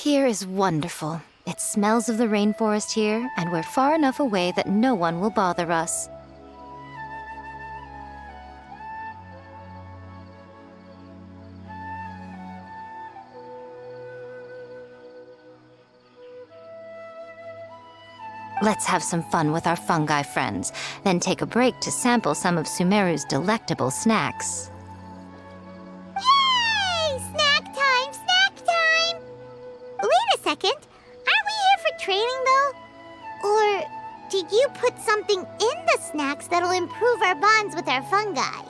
here is wonderful. It smells of the rainforest here, and we're far enough away that no one will bother us. Let's have some fun with our fungi friends, then take a break to sample some of Sumeru's delectable snacks. Yay! Snack time! Snack time! Wait a second. Aren't we here for training, though? Or did you put something in the snacks that'll improve our bonds with our fungi?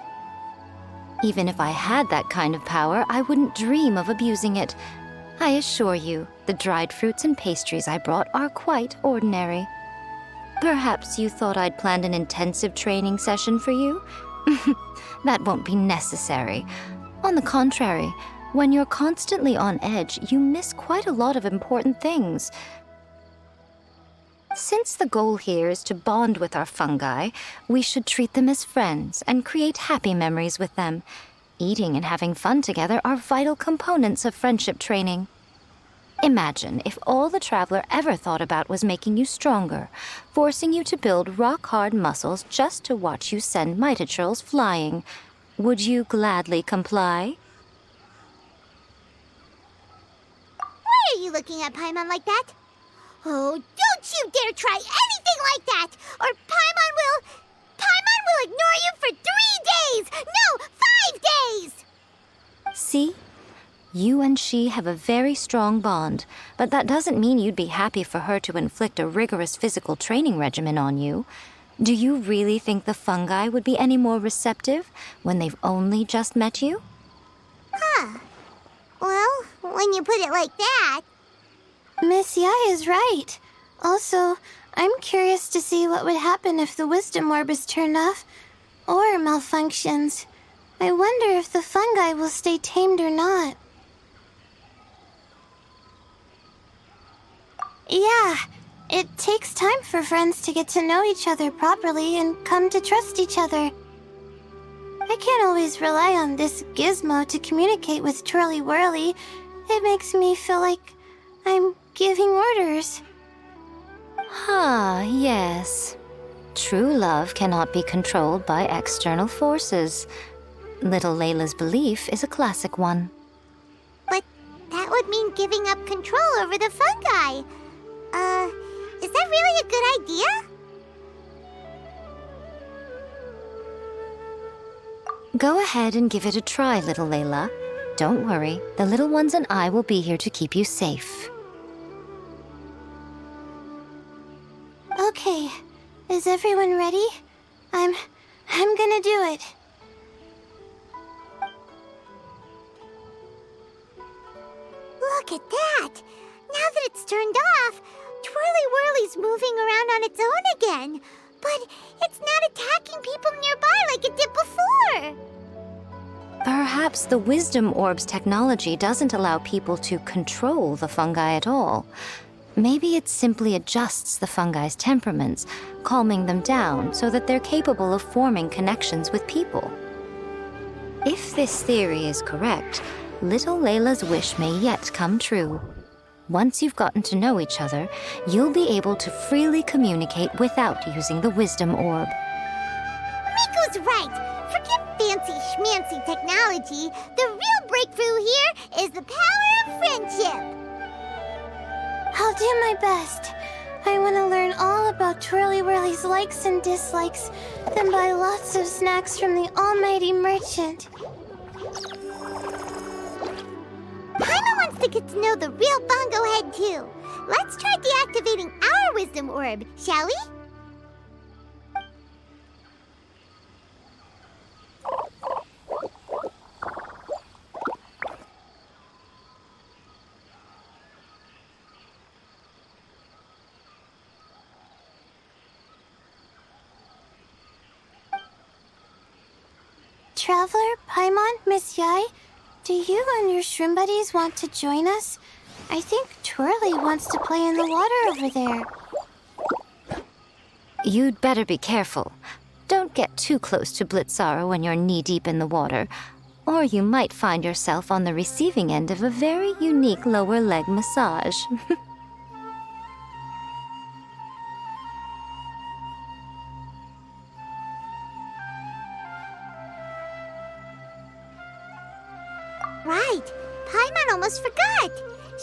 Even if I had that kind of power, I wouldn't dream of abusing it. I assure you, the dried fruits and pastries I brought are quite ordinary. Perhaps you thought I'd planned an intensive training session for you? That won't be necessary. On the contrary, when you're constantly on edge, you miss quite a lot of important things. Since the goal here is to bond with our fungi, we should treat them as friends and create happy memories with them. Eating and having fun together are vital components of friendship training. Imagine if all the Traveler ever thought about was making you stronger, forcing you to build rock-hard muscles just to watch you send Mitochurls flying. Would you gladly comply? Why are you looking at Paimon like that? Oh, don't you dare try anything like that! Or Paimon will ignore you for 3 days! No, 5 days! See? You and she have a very strong bond, but that doesn't mean you'd be happy for her to inflict a rigorous physical training regimen on you. Do you really think the fungi would be any more receptive when they've only just met you? Huh. Well, when you put it like that... Miss Yai is right. Also, I'm curious to see what would happen if the wisdom orb is turned off or malfunctions. I wonder if the fungi will stay tamed or not. Yeah, it takes time for friends to get to know each other properly and come to trust each other. I can't always rely on this gizmo to communicate with Twirly Whirly. It makes me feel like I'm giving orders. Ah, yes. True love cannot be controlled by external forces. Little Layla's belief is a classic one. But that would mean giving up control over the fungi. Is that really a good idea? Go ahead and give it a try, little Layla. Don't worry, the little ones and I will be here to keep you safe. Okay, is everyone ready? I'm gonna do it. Look at that! Now that it's turned off, Twirly Whirly's moving around on its own again. But it's not attacking people nearby like it did before. Perhaps the Wisdom Orb's technology doesn't allow people to control the fungi at all. Maybe it simply adjusts the fungi's temperaments, calming them down so that they're capable of forming connections with people. If this theory is correct, little Layla's wish may yet come true. Once you've gotten to know each other, you'll be able to freely communicate without using the Wisdom Orb. Miko's right. Forget fancy schmancy technology. The real breakthrough here is the power of friendship. I'll do my best. I want to learn all about Twirly Whirly's likes and dislikes, then buy lots of snacks from the almighty merchant. Paimon wants to get to know the real Bongo Head, too. Let's try deactivating our Wisdom Orb, shall we? Traveler, Paimon, Miss Yai, do you and your shrimp buddies want to join us? I think Twirly wants to play in the water over there. You'd better be careful. Don't get too close to Blitzara when you're knee-deep in the water. Or you might find yourself on the receiving end of a very unique lower leg massage. Right. Paimon almost forgot.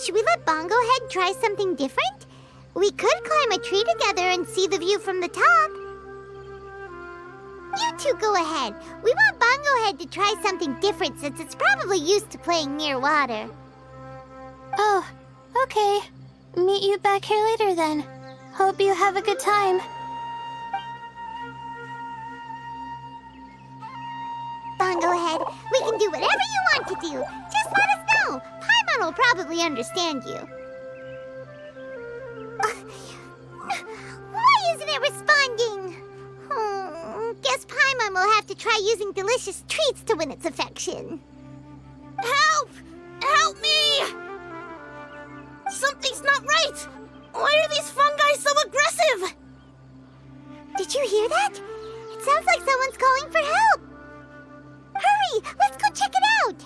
Should we let Bongo Head try something different? We could climb a tree together and see the view from the top. You two go ahead. We want Bongo Head to try something different since it's probably used to playing near water. Oh, okay. Meet you back here later then. Hope you have a good time. Bongo Head, we can do whatever you want to do. Just let us know. Paimon will probably understand you. Why isn't it responding? Guess Paimon will have to try using delicious treats to win its affection. Help! Help me! Something's not right! Why are these fungi so aggressive? Did you hear that? It sounds like someone's calling for help. Hurry! Let's go check it out!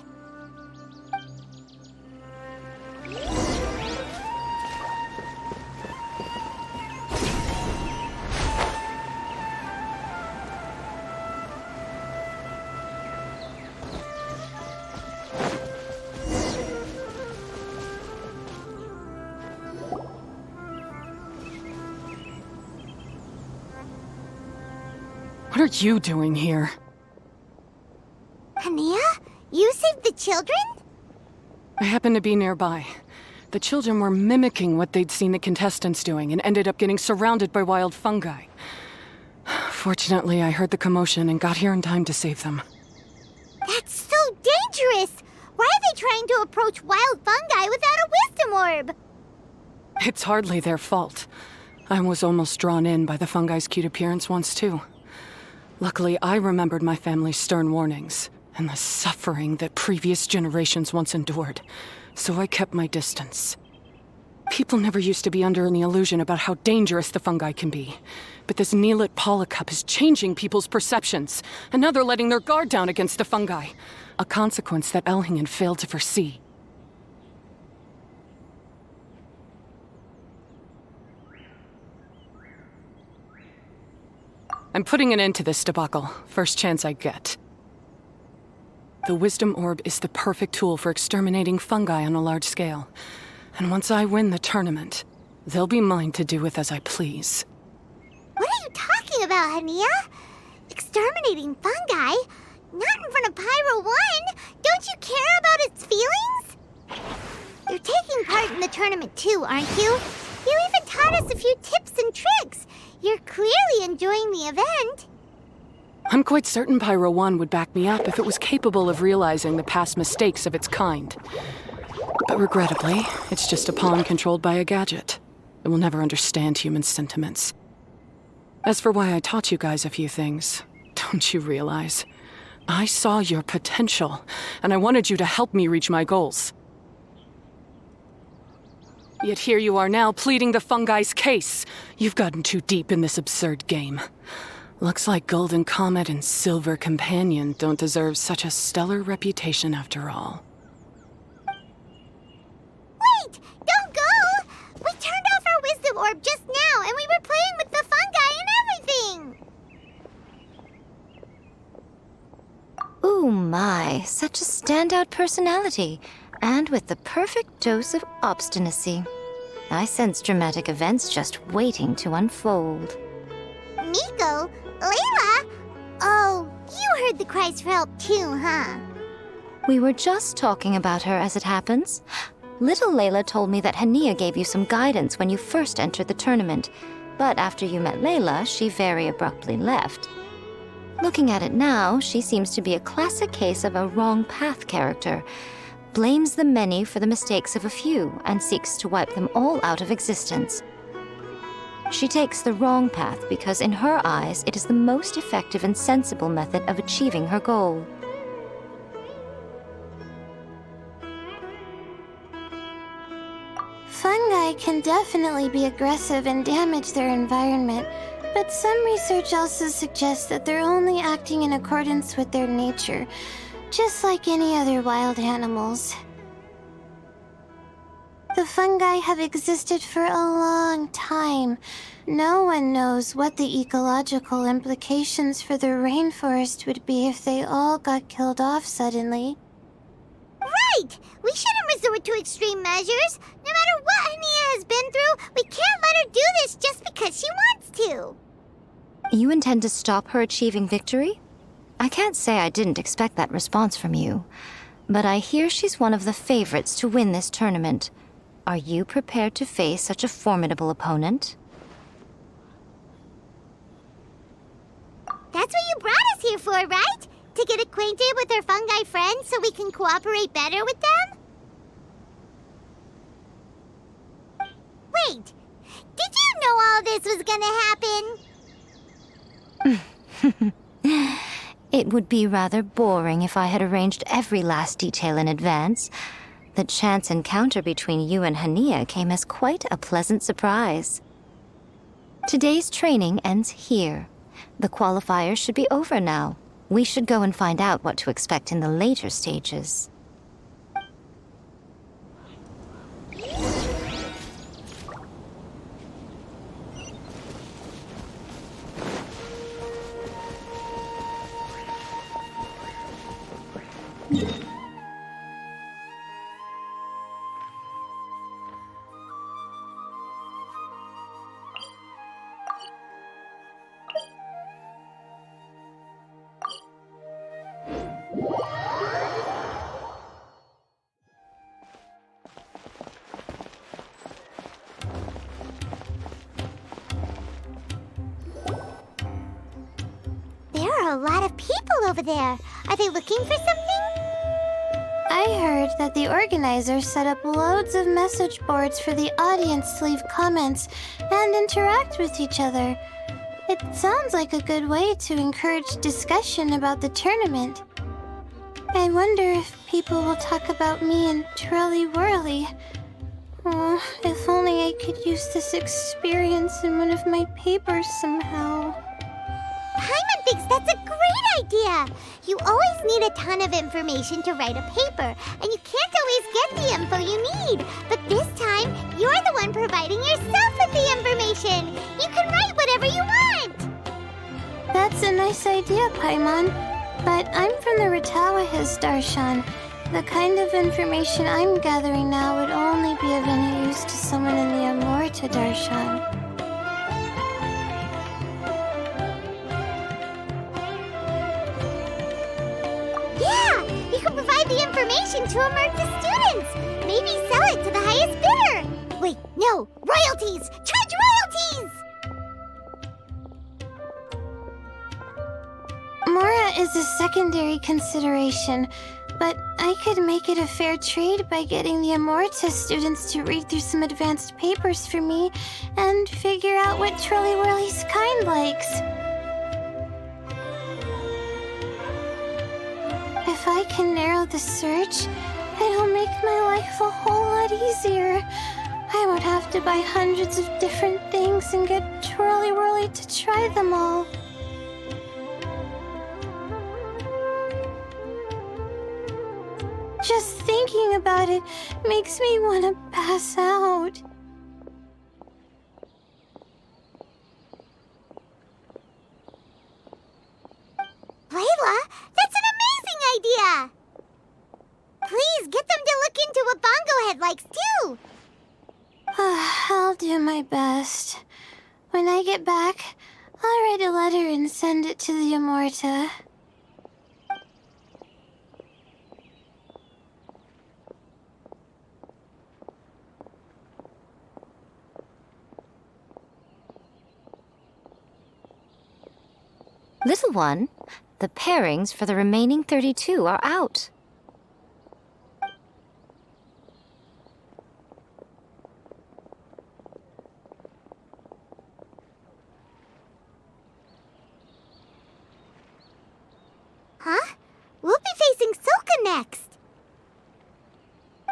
What are you doing here? Hania? You saved the children? I happened to be nearby. The children were mimicking what they'd seen the contestants doing and ended up getting surrounded by wild fungi. Fortunately, I heard the commotion and got here in time to save them. That's so dangerous! Why are they trying to approach wild fungi without a wisdom orb? It's hardly their fault. I was almost drawn in by the fungi's cute appearance once, too. Luckily, I remembered my family's stern warnings and the suffering that previous generations once endured, so I kept my distance. People never used to be under any illusion about how dangerous the fungi can be, but this Neelit polycup is changing people's perceptions, and now they're letting their guard down against the fungi, a consequence that Elhingen failed to foresee. I'm putting an end to this debacle, first chance I get. The Wisdom Orb is the perfect tool for exterminating fungi on a large scale. And once I win the tournament, they'll be mine to do with as I please. What are you talking about, Hania? Exterminating fungi? Not in front of Pyro 1! Don't you care about its feelings? You're taking part in the tournament too, aren't you? You even taught us a few tips and tricks. You're clearly enjoying the event. I'm quite certain Pyro 1 would back me up if it was capable of realizing the past mistakes of its kind. But regrettably, it's just a pawn controlled by a gadget. It will never understand human sentiments. As for why I taught you guys a few things, don't you realize? I saw your potential, and I wanted you to help me reach my goals. Yet here you are now pleading the fungi's case. You've gotten too deep in this absurd game. Looks like Golden Comet and Silver Companion don't deserve such a stellar reputation after all. Wait! Don't go! We turned off our wisdom orb just now, and we were playing with the fungi and everything! Ooh my, such a standout personality, and with the perfect dose of obstinacy. I sense dramatic events just waiting to unfold. Miko? Layla? Oh, you heard the cries for help too, huh? We were just talking about her as it happens. Little Layla told me that Hania gave you some guidance when you first entered the tournament, but after you met Layla, she very abruptly left. Looking at it now, she seems to be a classic case of a wrong path character. Blames the many for the mistakes of a few and seeks to wipe them all out of existence. She takes the wrong path because in her eyes it is the most effective and sensible method of achieving her goal. Fungi can definitely be aggressive and damage their environment, but some research also suggests that they're only acting in accordance with their nature. just like any other wild animals. The fungi have existed for a long time. No one knows what the ecological implications for the rainforest would be if they all got killed off suddenly. Right! We shouldn't resort to extreme measures. No matter what Hania has been through, we can't let her do this just because she wants to. You intend to stop her achieving victory? I can't say I didn't expect that response from you, but I hear she's one of the favorites to win this tournament. Are you prepared to face such a formidable opponent? That's what you brought us here for, right? To get acquainted with our fungi friends so we can cooperate better with them? Wait, did you know all this was gonna happen? It would be rather boring if I had arranged every last detail in advance. The chance encounter between you and Hania came as quite a pleasant surprise. Today's training ends here. The qualifiers should be over now. We should go and find out what to expect in the later stages. There are a lot of people over there. Are they looking for something? I heard that the organizers set up loads of message boards for the audience to leave comments and interact with each other. It sounds like a good way to encourage discussion about the tournament. I wonder if people will talk about me and Twirly Whirly. Oh, if only I could use this experience in one of my papers somehow. Paimon thinks that's a great idea. You always need a ton of information to write a paper, and you can't always get the info you need. But this time, you're the one providing yourself with the information. You can write whatever you want. That's a nice idea, Paimon. But I'm from the Ratawahiz, Darshan. The kind of information I'm gathering now would only be of any use to someone in the Amorta, Darshan. Yeah, you can provide the information to Amurta students. Maybe sell it to the highest bidder. Wait, no, royalties! Charge royalties! Mora is a secondary consideration, but I could make it a fair trade by getting the Amorta students to read through some advanced papers for me and figure out what Twirly Whirly's kind likes. If I can narrow the search, it'll make my life a whole lot easier. I won't have to buy hundreds of different things and get Twirly Whirly to try them all. Just thinking about it makes me want to pass out. Layla, that's an amazing idea! Please, get them to look into what Bongo Head likes, too! I'll do my best. When I get back, I'll write a letter and send it to the Amorta. Little one, the pairings for the remaining 32 are out. Huh? We'll be facing Silka next.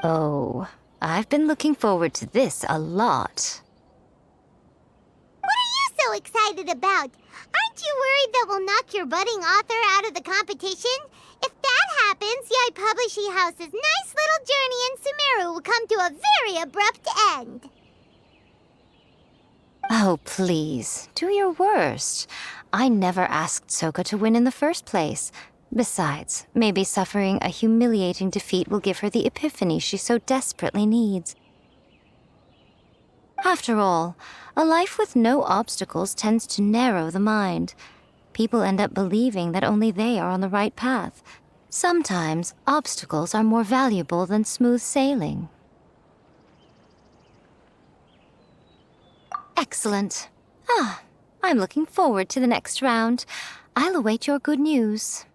Oh, I've been looking forward to this a lot. What are you so excited about? Aren't you worried that we'll knock your budding author out of the competition? If that happens, Yai Publishing House's nice little journey in Sumeru will come to a very abrupt end. Oh, please, do your worst. I never asked Soka to win in the first place. Besides, maybe suffering a humiliating defeat will give her the epiphany she so desperately needs. After all, a life with no obstacles tends to narrow the mind. People end up believing that only they are on the right path. Sometimes, obstacles are more valuable than smooth sailing. Excellent. I'm looking forward to the next round. I'll await your good news.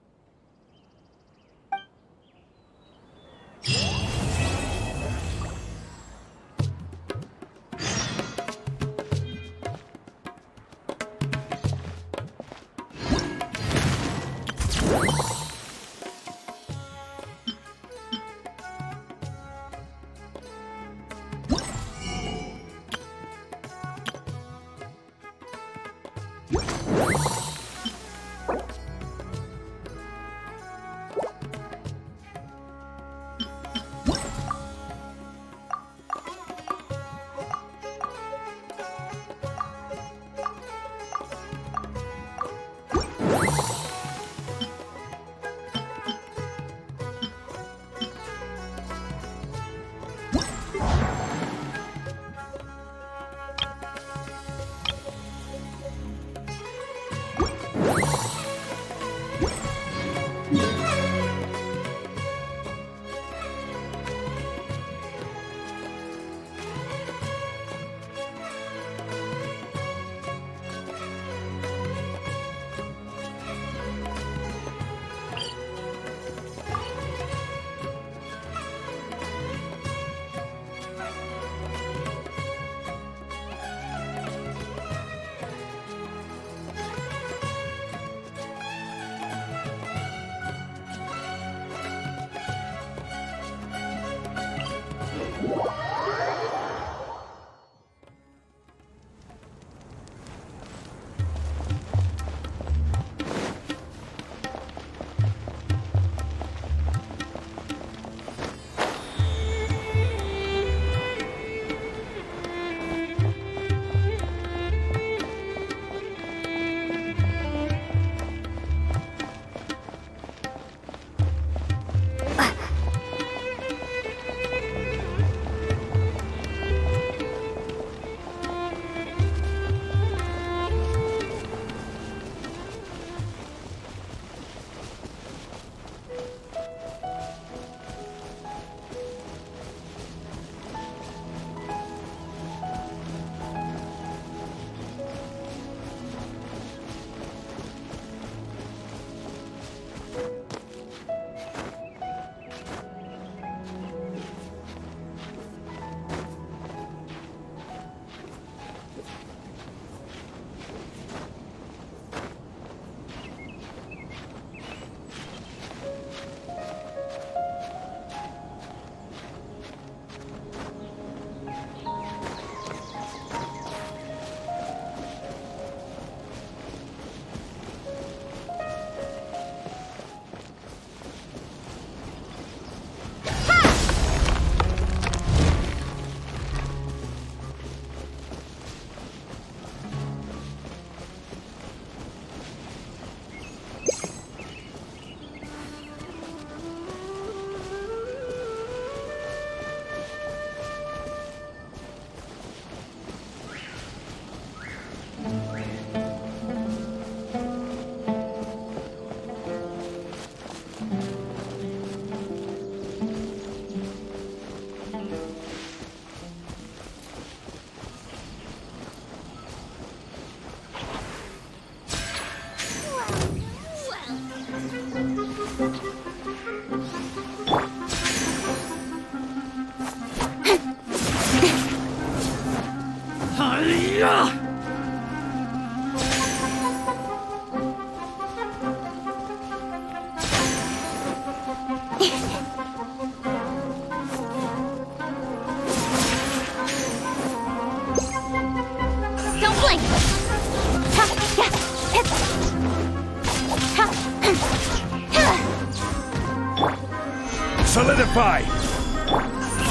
Solidify!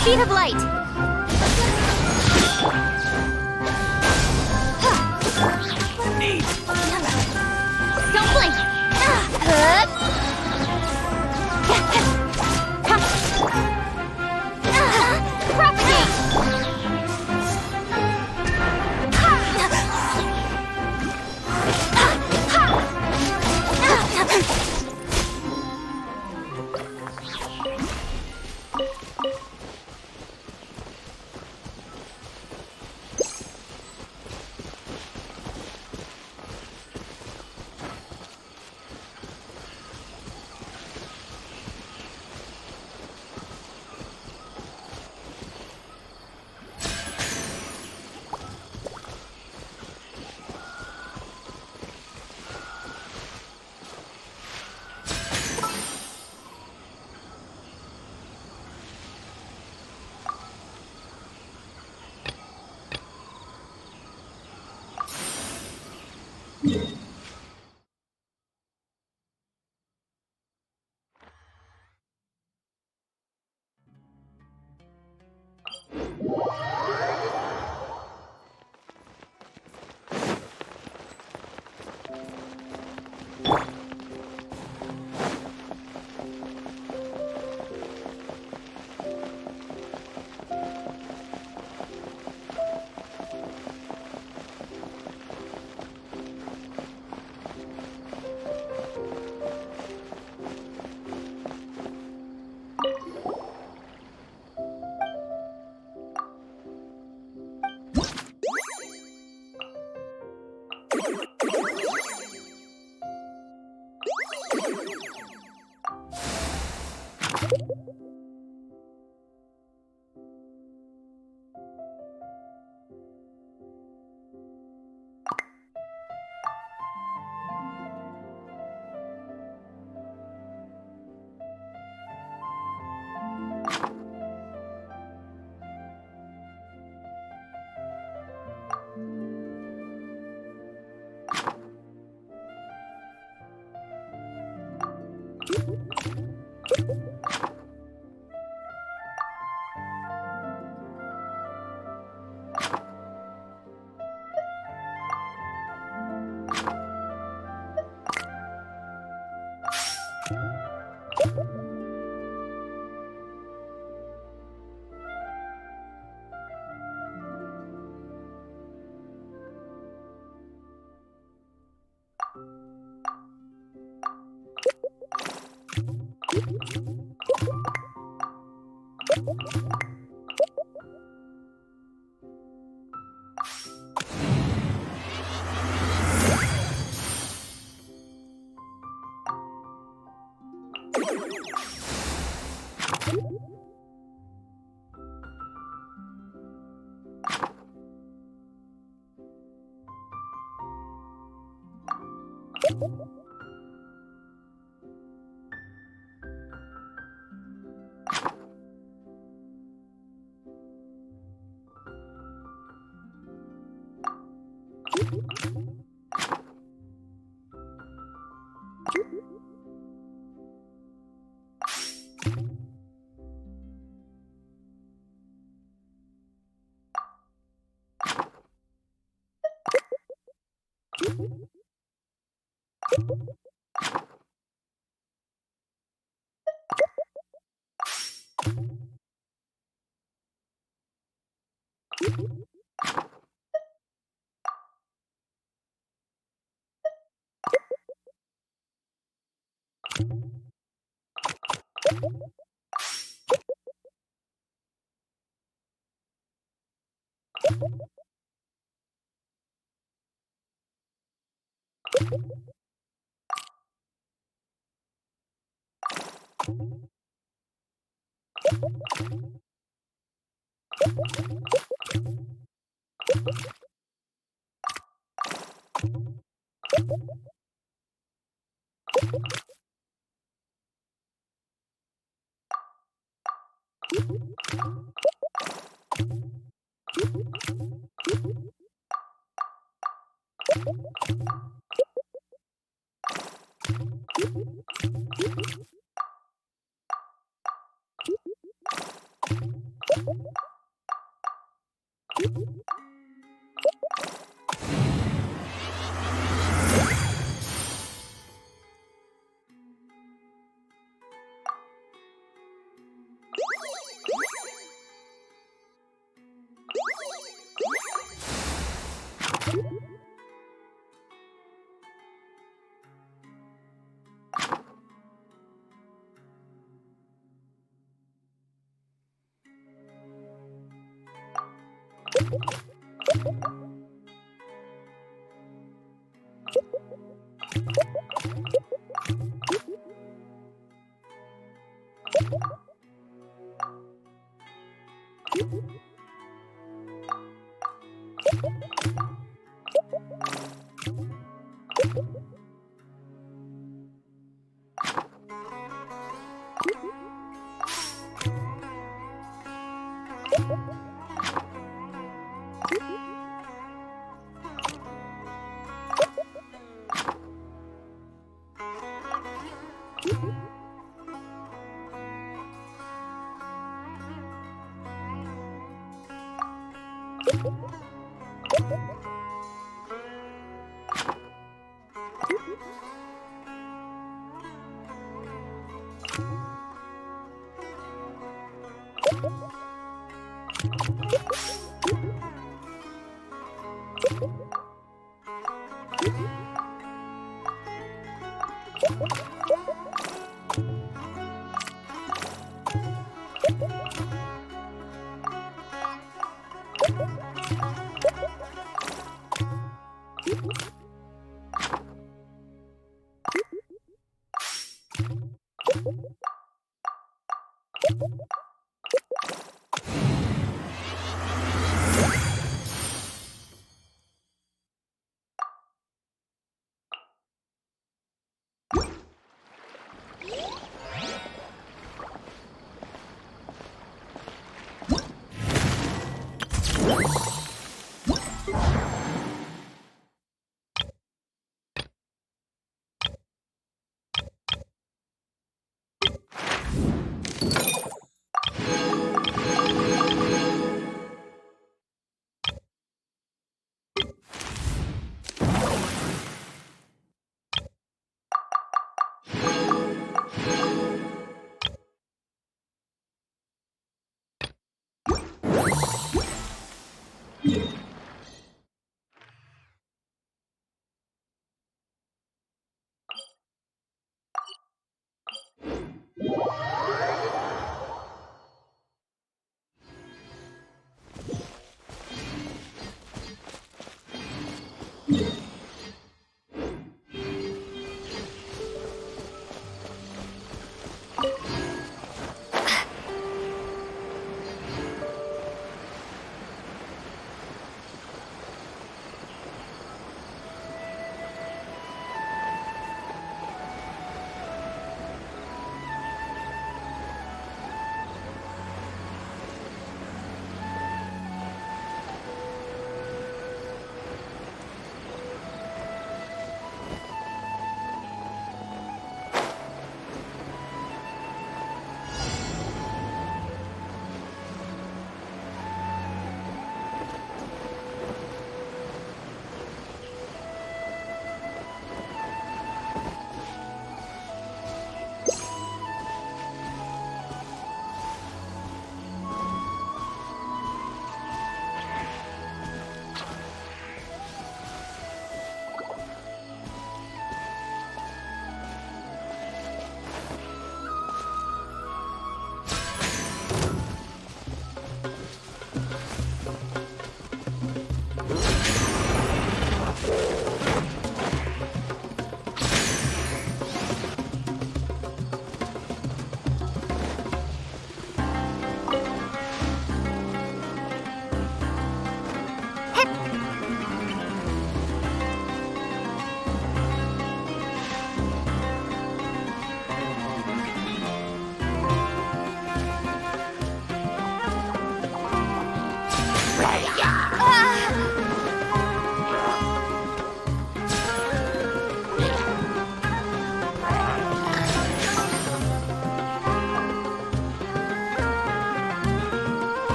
Speed of light! Neat! Don't blink!